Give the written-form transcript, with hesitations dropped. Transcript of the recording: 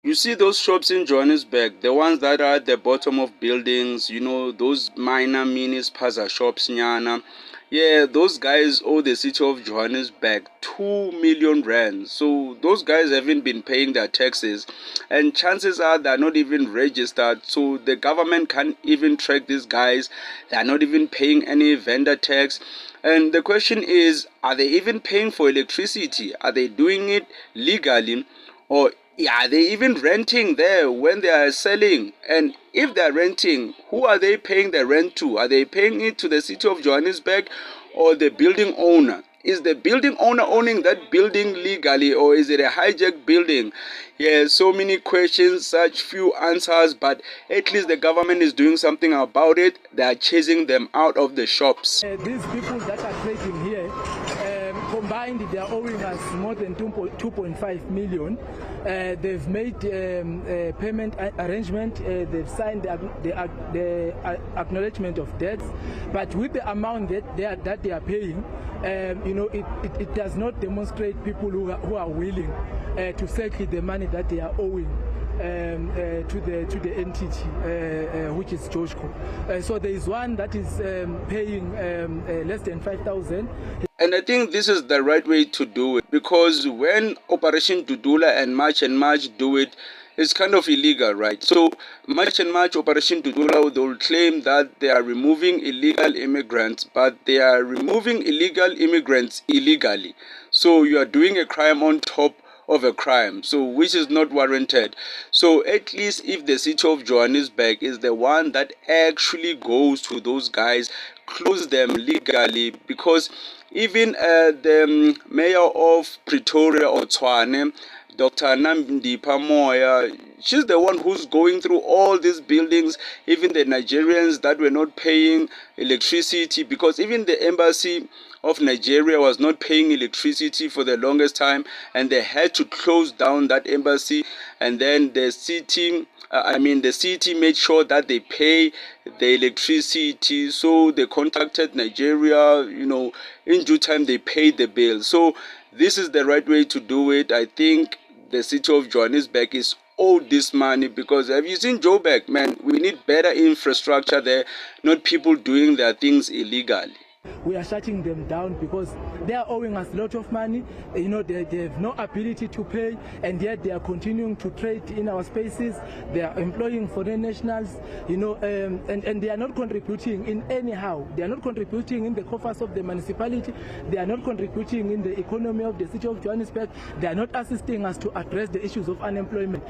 You see those shops in Johannesburg, the ones that are at the bottom of buildings, those minor mini spaza shops, nyana. Yeah, those guys owe the city of Johannesburg 2 million rand. So those guys haven't been paying their taxes, and chances are they're not even registered. So the government can't even track these guys. They're not even paying any vendor tax. And the question is, are they even paying for electricity? Are they doing it legally? Or are they even renting there when they are selling? And if they're renting, who are they paying the rent to? Are they paying it to the city of Johannesburg or the building owner? Is the building owner owning that building legally, or is it a hijacked building? Yeah, so many questions, such few answers, but at least the government is doing something about it. They are chasing them out of the shops. These people that are trading here, combined, they are owing us more than 2.5 million. They've made a payment arrangement. They've signed the acknowledgement of debts, but with the amount that they are paying, it does not demonstrate people who are willing to settle the money that they are owing to the entity, which is Joshco. So there is one that is paying less than 5,000. And I think this is the right way to do it, because when Operation Dudula and March do it, it's kind of illegal, right? So March, Operation Dudula, they'll claim that they are removing illegal immigrants, but they are removing illegal immigrants illegally. So you are doing a crime on top of a crime, so which is not warranted. So at least if the city of Johannesburg is the one that actually goes to those guys, close them legally, because even the mayor of Pretoria or Tshwane, Dr. Namdipha Moya, she's the one who's going through all these buildings, even the Nigerians that were not paying electricity, because even the embassy of Nigeria was not paying electricity for the longest time, and they had to close down that embassy. And then the city made sure that they pay the electricity, so they contacted Nigeria, in due time they paid the bill. So this is the right way to do it. I think the city of Johannesburg is owed this money, because have you seen Joburg, man? We need better infrastructure there, not people doing their things illegally. We are shutting them down because they are owing us a lot of money. They have no ability to pay, and yet they are continuing to trade in our spaces. They are employing foreign nationals, and they are not contributing in anyhow. They are not contributing in the coffers of the municipality. They are not contributing in the economy of the city of Johannesburg. They are not assisting us to address the issues of unemployment.